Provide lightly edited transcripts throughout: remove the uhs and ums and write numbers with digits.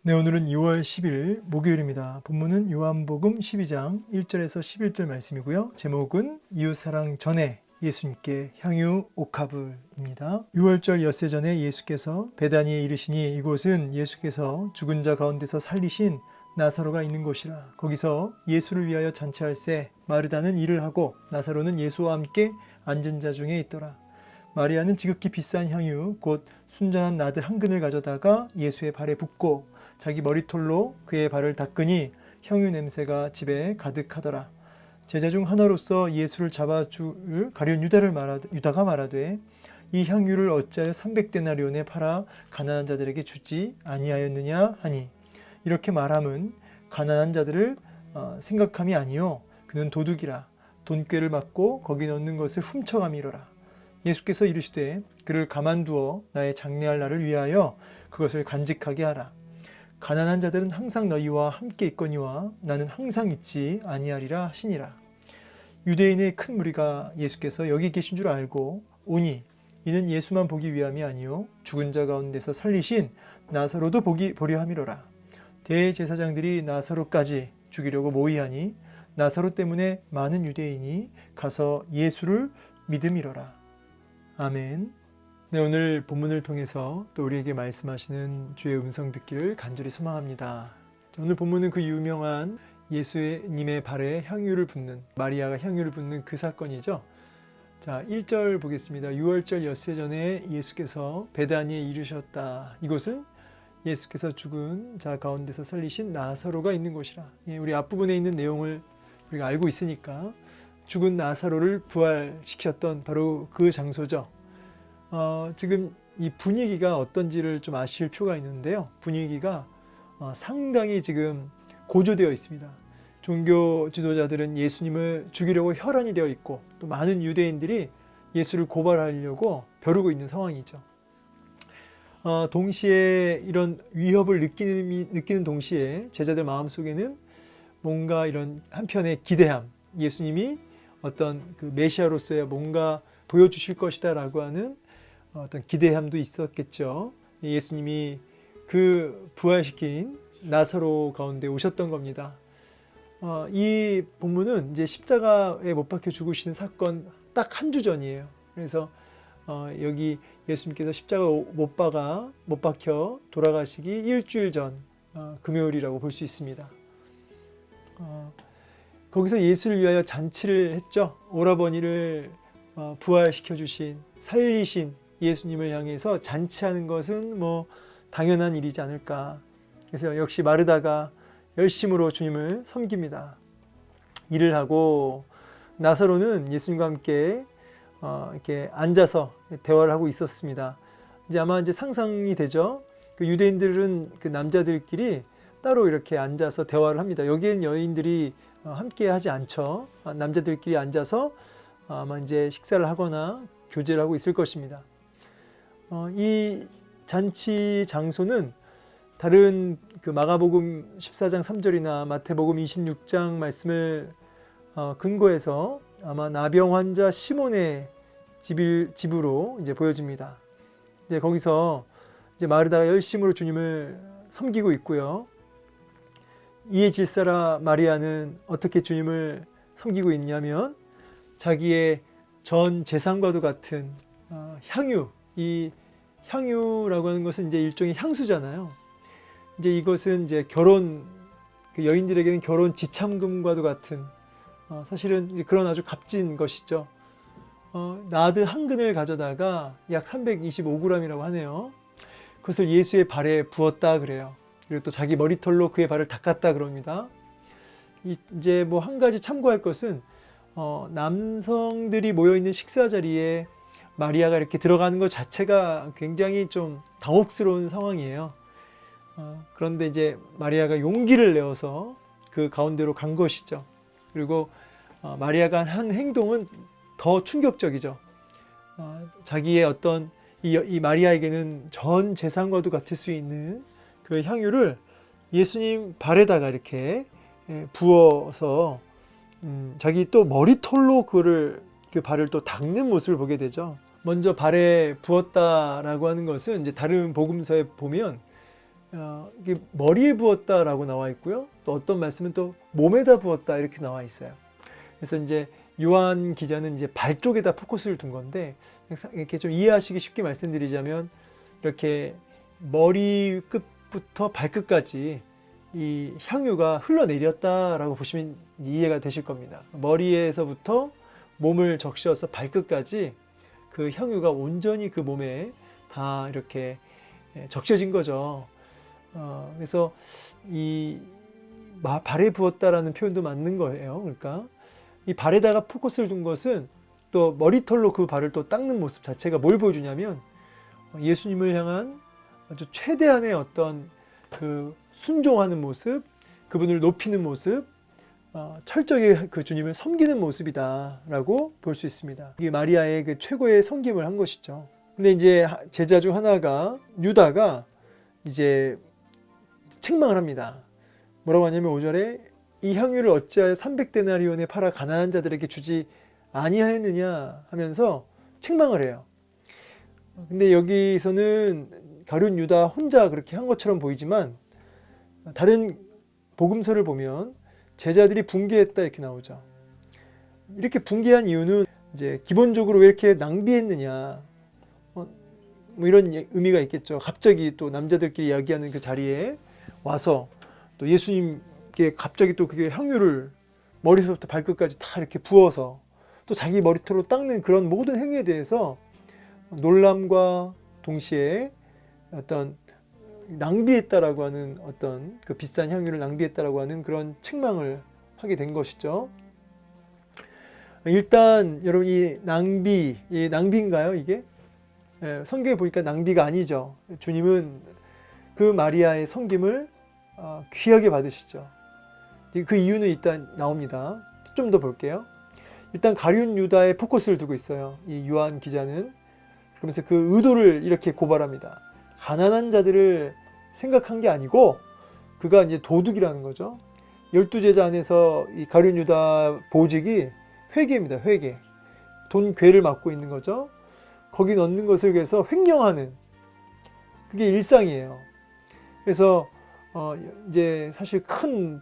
네, 오늘은 2월 10일 목요일입니다. 본문은 요한복음 12장 1절에서 11절 말씀이고요. 제목은 이웃사랑 전에 예수님께 향유 옥합을입니다. 6월절 엿새 전에 예수께서 베다니에 이르시니 이곳은 예수께서 죽은 자 가운데서 살리신 나사로가 있는 곳이라. 거기서 예수를 위하여 잔치할새 마르다는 일을 하고 나사로는 예수와 함께 앉은 자 중에 있더라. 마리아는 지극히 비싼 향유 곧 순전한 나드 한 근을 가져다가 예수의 발에 붓고 자기 머리털로 그의 발을 닦으니 향유 냄새가 집에 가득하더라. 제자 중 하나로서 예수를 잡아줄 가룟 유다가 말하되 이 향유를 어찌하여 300데나리온에 팔아 가난한 자들에게 주지 아니하였느냐 하니, 이렇게 말함은 가난한 자들을 생각함이 아니요 그는 도둑이라. 돈꾀를 맞고 거기 넣는 것을 훔쳐감이로라. 예수께서 이르시되 그를 가만두어 나의 장례할 날을 위하여 그것을 간직하게 하라. 가난한 자들은 항상 너희와 함께 있거니와 나는 항상 있지 아니하리라 하시니라. 유대인의 큰 무리가 예수께서 여기 계신 줄 알고 오니 이는 예수만 보기 위함이 아니요 죽은 자 가운데서 살리신 나사로도 보려 함이로라. 대제사장들이 나사로까지 죽이려고 모의하니 나사로 때문에 많은 유대인이 가서 예수를 믿음이로라. 아멘. 네, 오늘 본문을 통해서 또 우리에게 말씀하시는 주의 음성 듣기를 간절히 소망합니다. 오늘 본문은 그 유명한 예수님의 발에 향유를 붓는, 마리아가 향유를 붓는 그 사건이죠. 자, 1절 보겠습니다. 6월절 엿새 전에 예수께서 베다니에 이르셨다. 이곳은 예수께서 죽은 자 가운데서 살리신 나사로가 있는 곳이라. 우리 앞부분에 있는 내용을 우리가 알고 있으니까 죽은 나사로를 부활시켰던 바로 그 장소죠. 지금 이 분위기가 어떤지를 좀 아실 필요가 있는데요. 분위기가 상당히 지금 고조되어 있습니다. 종교 지도자들은 예수님을 죽이려고 혈안이 되어 있고 또 많은 유대인들이 예수를 고발하려고 벼르고 있는 상황이죠. 동시에 이런 위협을 느끼는 동시에 제자들 마음속에는 뭔가 이런 한편의 기대함, 예수님이 어떤 그 메시아로서의 뭔가 보여주실 것이다 라고 하는 어떤 기대함도 있었겠죠. 예수님이 그 부활시킨 나사로 가운데 오셨던 겁니다. 이 본문은 이제 십자가에 못 박혀 죽으시는 사건 딱 한 주 전이에요. 그래서 여기 예수님께서 십자가 못 박혀 돌아가시기 일주일 전 금요일이라고 볼 수 있습니다. 거기서 예수를 위하여 잔치를 했죠. 오라버니를 부활시켜 주신, 살리신 예수님을 향해서 잔치하는 것은 뭐 당연한 일이지 않을까. 그래서 역시 마르다가 열심으로 주님을 섬깁니다. 일을 하고 나사로는 예수님과 함께 이렇게 앉아서 대화를 하고 있었습니다. 이제 아마 이제 상상이 되죠. 그 유대인들은 그 남자들끼리 따로 이렇게 앉아서 대화를 합니다. 여기엔 여인들이 함께 하지 않죠. 남자들끼리 앉아서 아마 이제 식사를 하거나 교제를 하고 있을 것입니다. 이 잔치 장소는 다른 그 마가복음 14장 3절이나 마태복음 26장 말씀을 근거해서 아마 나병 환자 시몬의 집으로 이제 보여집니다. 이제 거기서 이제 마르다가 열심으로 주님을 섬기고 있고요. 이에 질사라 마리아는 어떻게 주님을 섬기고 있냐면 자기의 전 재산과도 같은 향유, 이 향유라고 하는 것은 이제 일종의 향수잖아요. 이제 이것은 이제 그 여인들에게는 결혼 지참금과도 같은 사실은 이제 그런 아주 값진 것이죠. 나드 한 근을 가져다가 약 325g이라고 하네요. 그것을 예수의 발에 부었다 그래요. 그리고 또 자기 머리털로 그의 발을 닦았다 그럽니다. 이제 뭐 한 가지 참고할 것은 남성들이 모여있는 식사 자리에 마리아가 이렇게 들어가는 것 자체가 굉장히 좀 당혹스러운 상황이에요. 그런데 이제 마리아가 용기를 내어서 그 가운데로 간 것이죠. 그리고 마리아가 한 행동은 더 충격적이죠. 자기의 어떤 이 마리아에게는 전 재산과도 같을 수 있는 그 향유를 예수님 발에다가 이렇게 부어서 자기 또 머리털로 그 발을 또 닦는 모습을 보게 되죠. 먼저 발에 부었다라고 하는 것은 이제 다른 복음서에 보면 이게 머리에 부었다라고 나와 있고요. 또 어떤 말씀은 또 몸에다 부었다 이렇게 나와 있어요. 그래서 이제 요한 기자는 이제 발 쪽에다 포커스를 둔 건데, 이렇게 좀 이해하시기 쉽게 말씀드리자면 이렇게 머리 끝부터 발끝까지 이 향유가 흘러내렸다라고 보시면 이해가 되실 겁니다. 머리에서부터 몸을 적셔서 발끝까지 그 향유가 온전히 그 몸에 다 이렇게 적셔진 거죠. 그래서 이 발에 부었다라는 표현도 맞는 거예요. 그러니까 이 발에다가 포커스를 둔 것은 또 머리털로 그 발을 또 닦는 모습 자체가 뭘 보여주냐면 예수님을 향한 아주 최대한의 어떤 그 순종하는 모습, 그분을 높이는 모습, 철저히 그 주님을 섬기는 모습이다라고 볼 수 있습니다. 이게 마리아의 그 최고의 섬김을 한 것이죠. 근데 이제 제자 중 하나가 유다가 이제 책망을 합니다. 뭐라고 하냐면 5절에 이 향유를 어찌하여 300데나리온에 팔아 가난한 자들에게 주지 아니하였느냐 하면서 책망을 해요. 근데 여기서는 가룟 유다 혼자 그렇게 한 것처럼 보이지만 다른 복음서를 보면 제자들이 붕괴했다 이렇게 나오죠. 이렇게 붕괴한 이유는 이제 기본적으로 왜 이렇게 낭비했느냐, 뭐 이런 의미가 있겠죠. 갑자기 또 남자들끼리 이야기하는 그 자리에 와서 또 예수님께 갑자기 또 그게 향유를 머리서부터 발끝까지 다 이렇게 부어서 또 자기 머리털로 닦는 그런 모든 행위에 대해서 놀람과 동시에 어떤 낭비했다라고 하는 어떤 그 비싼 향유를 낭비했다라고 하는 그런 책망을 하게 된 것이죠. 일단 여러분 이 낭비인가요 이게? 성경에 보니까 낭비가 아니죠. 주님은 그 마리아의 섬김을 귀하게 받으시죠. 그 이유는 일단 나옵니다. 좀 더 볼게요. 일단 가룟 유다의 포커스를 두고 있어요. 이 요한 기자는. 그러면서 그 의도를 이렇게 고발합니다. 가난한 자들을 생각한 게 아니고 그가 이제 도둑이라는 거죠. 12제자 안에서 이 가룟 유다 보직이 회계입니다. 회계. 돈 괴를 맡고 있는 거죠. 거기 넣는 것을 위해서 횡령하는 그게 일상이에요. 그래서 이제 사실 큰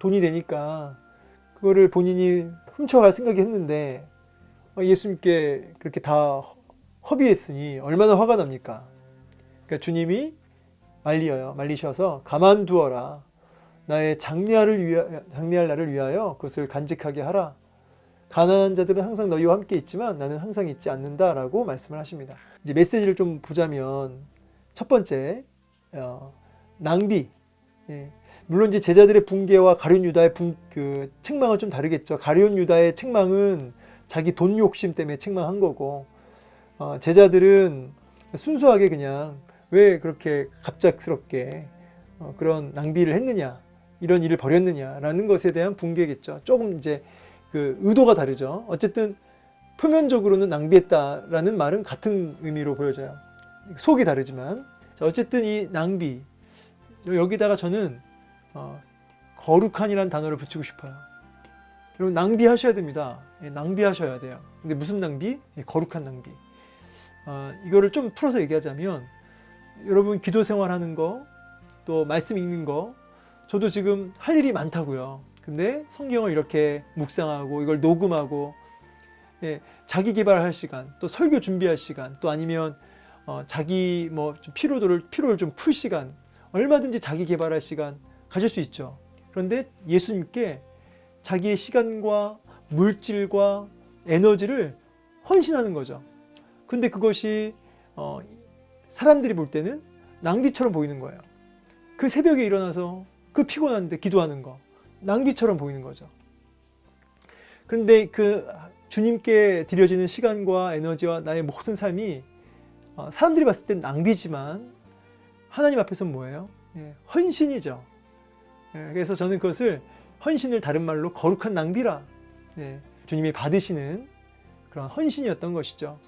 돈이 되니까 그거를 본인이 훔쳐갈 생각이 했는데 예수님께 그렇게 다 허비했으니 얼마나 화가 납니까? 그러니까 주님이 말리셔서 가만두어라. 나의 장례할 날을 위하여 그것을 간직하게 하라. 가난한 자들은 항상 너희와 함께 있지만 나는 항상 있지 않는다라고 말씀을 하십니다. 이제 메시지를 좀 보자면 첫 번째 낭비. 물론 이제 제자들의 붕괴와 가룟 유다의 그 책망은 좀 다르겠죠. 가룟 유다의 책망은 자기 돈 욕심 때문에 책망한 거고 제자들은 순수하게 그냥 왜 그렇게 갑작스럽게 그런 낭비를 했느냐, 이런 일을 벌였느냐라는 것에 대한 붕괴겠죠. 조금 이제 그 의도가 다르죠. 어쨌든 표면적으로는 낭비했다라는 말은 같은 의미로 보여져요. 속이 다르지만 어쨌든 이 낭비 여기다가 저는 거룩한이라는 단어를 붙이고 싶어요. 여러분 낭비하셔야 됩니다. 낭비하셔야 돼요. 근데 무슨 낭비? 거룩한 낭비. 이거를 좀 풀어서 얘기하자면 여러분 기도 생활하는 거, 또 말씀 읽는 거, 저도 지금 할 일이 많다고요. 근데 성경을 이렇게 묵상하고 이걸 녹음하고 자기 개발할 시간, 또 설교 준비할 시간, 또 아니면 자기 뭐 피로를 좀 풀 시간, 얼마든지 자기 개발할 시간 가질 수 있죠. 그런데 예수님께 자기의 시간과 물질과 에너지를 헌신하는 거죠. 근데 그것이 사람들이 볼 때는 낭비처럼 보이는 거예요. 그 새벽에 일어나서 그 피곤한데 기도하는 거 낭비처럼 보이는 거죠. 그런데 그 주님께 드려지는 시간과 에너지와 나의 모든 삶이 사람들이 봤을 땐 낭비지만 하나님 앞에서는 뭐예요? 헌신이죠. 그래서 저는 그것을 헌신을 다른 말로 거룩한 낭비라 주님이 받으시는 그런 헌신이었던 것이죠.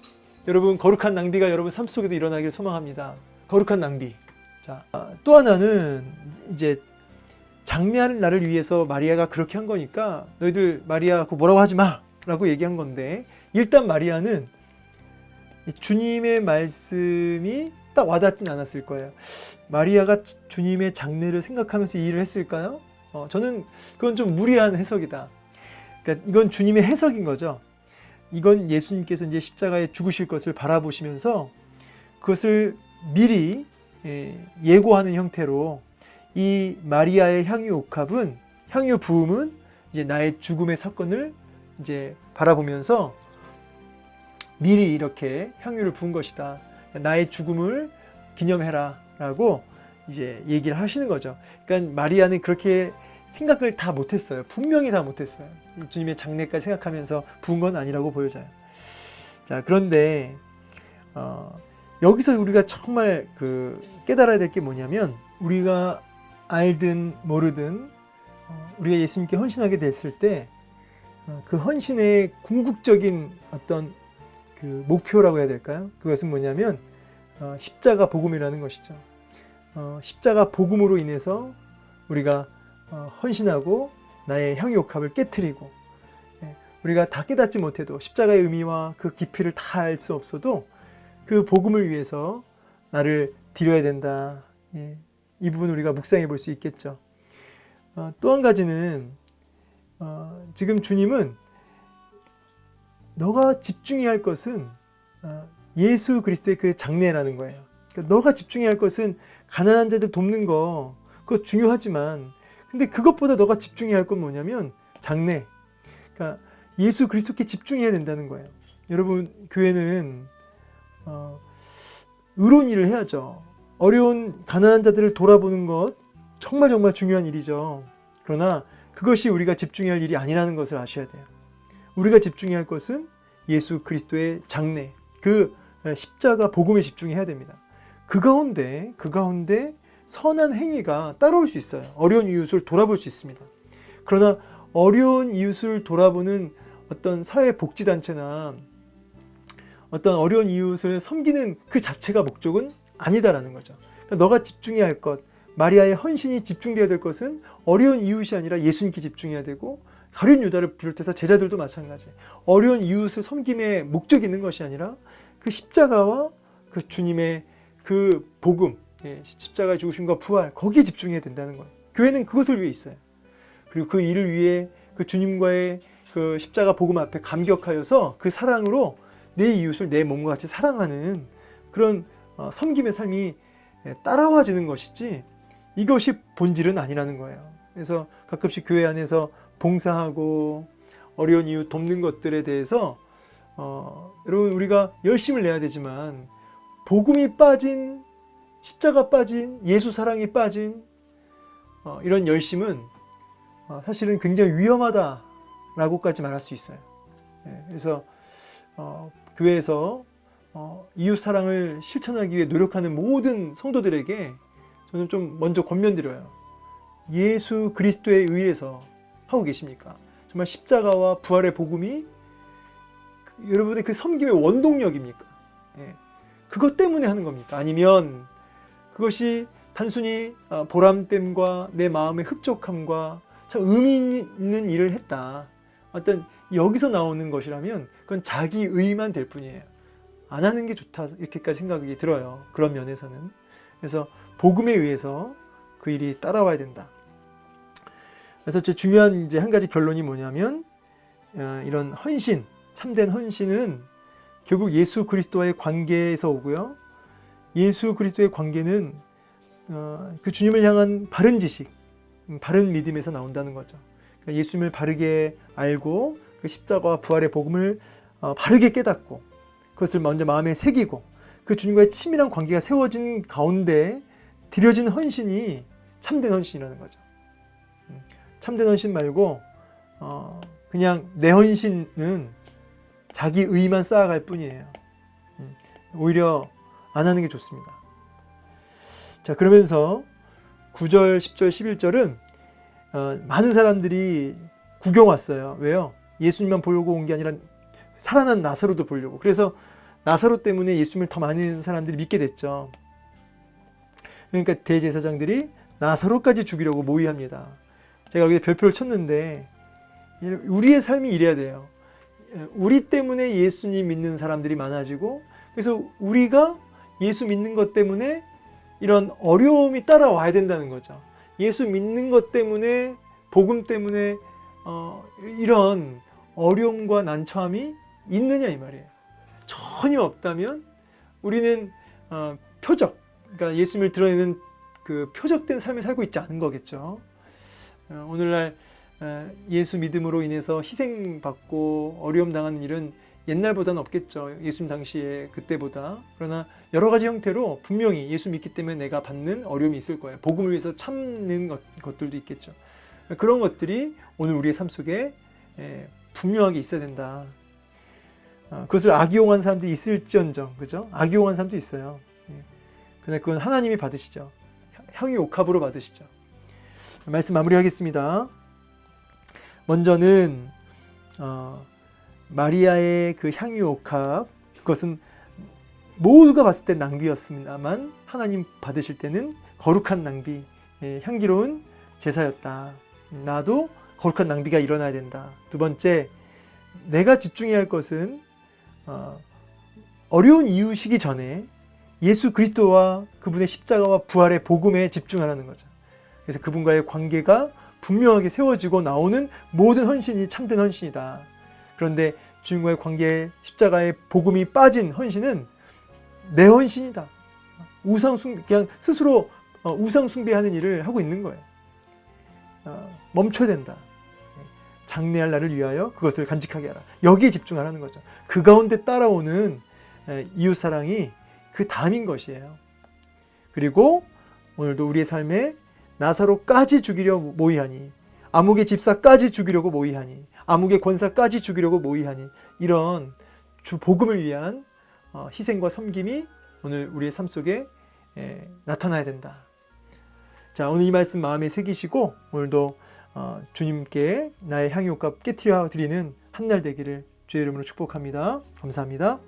여러분 거룩한 낭비가 여러분 삶 속에도 일어나길 소망합니다. 거룩한 낭비. 자, 또 하나는 이제 장례할 날을 위해서 마리아가 그렇게 한 거니까 너희들 마리아 그거 뭐라고 하지 마 라고 얘기한 건데, 일단 마리아는 주님의 말씀이 딱 와닿진 않았을 거예요. 마리아가 주님의 장례를 생각하면서 이 일을 했을까요? 저는 그건 좀 무리한 해석이다. 그러니까 이건 주님의 해석인 거죠. 이건 예수님께서 이제 십자가에 죽으실 것을 바라보시면서 그것을 미리 예고하는 형태로 이 마리아의 향유 옥합은, 향유 부음은 이제 나의 죽음의 사건을 이제 바라보면서 미리 이렇게 향유를 부은 것이다. 나의 죽음을 기념해라 라고 이제 얘기를 하시는 거죠. 그러니까 마리아는 그렇게 생각을 다 못했어요. 분명히 다 못했어요. 주님의 장례까지 생각하면서 부은 건 아니라고 보여져요. 자, 그런데 여기서 우리가 정말 깨달아야 될 게 뭐냐면, 우리가 알든 모르든 우리가 예수님께 헌신하게 됐을 때 그 헌신의 궁극적인 어떤 그 목표라고 해야 될까요? 그것은 뭐냐면 십자가 복음이라는 것이죠. 십자가 복음으로 인해서 우리가 헌신하고 나의 향유옥합을 깨트리고, 우리가 다 깨닫지 못해도 십자가의 의미와 그 깊이를 다 알 수 없어도 그 복음을 위해서 나를 드려야 된다. 이 부분 우리가 묵상해 볼 수 있겠죠. 또 한 가지는 지금 주님은 너가 집중해야 할 것은 예수 그리스도의 그 장례라는 거예요. 그러니까 너가 집중해야 할 것은 가난한 자들 돕는 거, 그거 중요하지만, 근데 그것보다 너가 집중해야 할 건 뭐냐면 장례. 그러니까 예수 그리스도께 집중해야 된다는 거예요. 여러분, 교회는 의로운 일을 해야죠. 어려운 가난한 자들을 돌아보는 것 정말 중요한 일이죠. 그러나 그것이 우리가 집중해야 할 일이 아니라는 것을 아셔야 돼요. 우리가 집중해야 할 것은 예수 그리스도의 장례, 그 십자가 복음에 집중해야 됩니다. 그 가운데 선한 행위가 따라올 수 있어요. 어려운 이웃을 돌아볼 수 있습니다. 그러나 어려운 이웃을 돌아보는 어떤 사회복지단체나 어떤 어려운 이웃을 섬기는 그 자체가 목적은 아니다라는 거죠. 그러니까 너가 집중해야 할 것, 마리아의 헌신이 집중되어야 될 것은 어려운 이웃이 아니라 예수님께 집중해야 되고, 가룟 유다를 비롯해서 제자들도 마찬가지. 어려운 이웃을 섬김의 목적이 있는 것이 아니라 그 십자가와 그 주님의 그 복음, 십자가의 죽으심과 부활, 거기에 집중해야 된다는 거예요. 교회는 그것을 위해 있어요. 그리고 그 일을 위해 그 주님과의 그 십자가 복음 앞에 감격하여서 그 사랑으로 내 이웃을 내 몸과 같이 사랑하는 그런 섬김의 삶이 따라와지는 것이지, 이것이 본질은 아니라는 거예요. 그래서 가끔씩 교회 안에서 봉사하고 어려운 이웃 돕는 것들에 대해서 여러분, 우리가 열심을 내야 되지만 복음이 빠진, 십자가 빠진, 예수 사랑이 빠진 이런 열심은 사실은 굉장히 위험하다라고까지 말할 수 있어요. 그래서 교회에서 이웃 사랑을 실천하기 위해 노력하는 모든 성도들에게 저는 좀 먼저 권면드려요. 예수 그리스도에 의해서 하고 계십니까? 정말 십자가와 부활의 복음이 여러분의 그 섬김의 원동력입니까? 그것 때문에 하는 겁니까? 아니면 그것이 단순히 보람됨과 내 마음의 흡족함과 참 의미 있는 일을 했다, 어떤 여기서 나오는 것이라면 그건 자기 의만 될 뿐이에요. 안 하는 게 좋다, 이렇게까지 생각이 들어요. 그런 면에서는. 그래서 복음에 의해서 그 일이 따라와야 된다. 그래서 중요한 이제 한 가지 결론이 뭐냐면, 이런 헌신, 참된 헌신은 결국 예수 그리스도와의 관계에서 오고요. 예수 그리스도의 관계는 그 주님을 향한 바른 지식, 바른 믿음에서 나온다는 거죠. 그러니까 예수님을 바르게 알고 그 십자가와 부활의 복음을 바르게 깨닫고 그것을 먼저 마음에 새기고 그 주님과의 친밀한 관계가 세워진 가운데 드려진 헌신이 참된 헌신이라는 거죠. 참된 헌신 말고 그냥 내 헌신은 자기 의만 쌓아갈 뿐이에요. 오히려 안 하는 게 좋습니다. 자, 그러면서 9절, 10절, 11절은 많은 사람들이 구경 왔어요. 왜요? 예수님만 보려고 온 게 아니라 살아난 나사로도 보려고. 그래서 나사로 때문에 예수님을 더 많은 사람들이 믿게 됐죠. 그러니까 대제사장들이 나사로까지 죽이려고 모의합니다. 제가 여기에 별표를 쳤는데, 우리의 삶이 이래야 돼요. 우리 때문에 예수님 믿는 사람들이 많아지고, 그래서 우리가 예수 믿는 것 때문에 이런 어려움이 따라와야 된다는 거죠. 예수 믿는 것 때문에, 복음 때문에 이런 어려움과 난처함이 있느냐 이 말이에요. 전혀 없다면 우리는 표적, 그러니까 예수님을 드러내는 그 표적된 삶을 살고 있지 않은 거겠죠. 오늘날 예수 믿음으로 인해서 희생받고 어려움 당하는 일은 옛날보다는 없겠죠. 예수님 당시에 그때보다. 그러나 여러 가지 형태로 분명히 예수 믿기 때문에 내가 받는 어려움이 있을 거예요. 복음을 위해서 참는 것들도 있겠죠. 그런 것들이 오늘 우리의 삶 속에 분명하게 있어야 된다. 그것을 악용한 사람들이 있을지언정, 그죠? 악용한 사람도 있어요. 그러나 그건 하나님이 받으시죠. 향유 옥합으로 받으시죠. 말씀 마무리하겠습니다. 먼저는 마리아의 그 향유 옥합, 그것은 모두가 봤을 때 낭비였습니다만 하나님 받으실 때는 거룩한 낭비, 향기로운 제사였다. 나도 거룩한 낭비가 일어나야 된다. 두 번째, 내가 집중해야 할 것은 어려운 이유시기 전에 예수 그리스도와 그분의 십자가와 부활의 복음에 집중하라는 거죠. 그래서 그분과의 관계가 분명하게 세워지고 나오는 모든 헌신이 참된 헌신이다. 그런데 주님과의 관계에 십자가의 복음이 빠진 헌신은 내 헌신이다. 그냥 스스로 우상 숭배하는 일을 하고 있는 거예요. 멈춰야 된다. 장래할 날을 위하여 그것을 간직하게 하라. 여기에 집중하라는 거죠. 그 가운데 따라오는 이웃사랑이 그 다음인 것이에요. 그리고 오늘도 우리의 삶에 나사로까지 죽이려 모의하니, 아무개 집사까지 죽이려고 모의하니, 아무개 권사까지 죽이려고 모의하니, 이런 주 복음을 위한 희생과 섬김이 오늘 우리의 삶 속에 나타나야 된다. 자, 오늘 이 말씀 마음에 새기시고 오늘도 주님께 나의 향유옥합 깨트려 드리는 한 날 되기를 주의 이름으로 축복합니다. 감사합니다.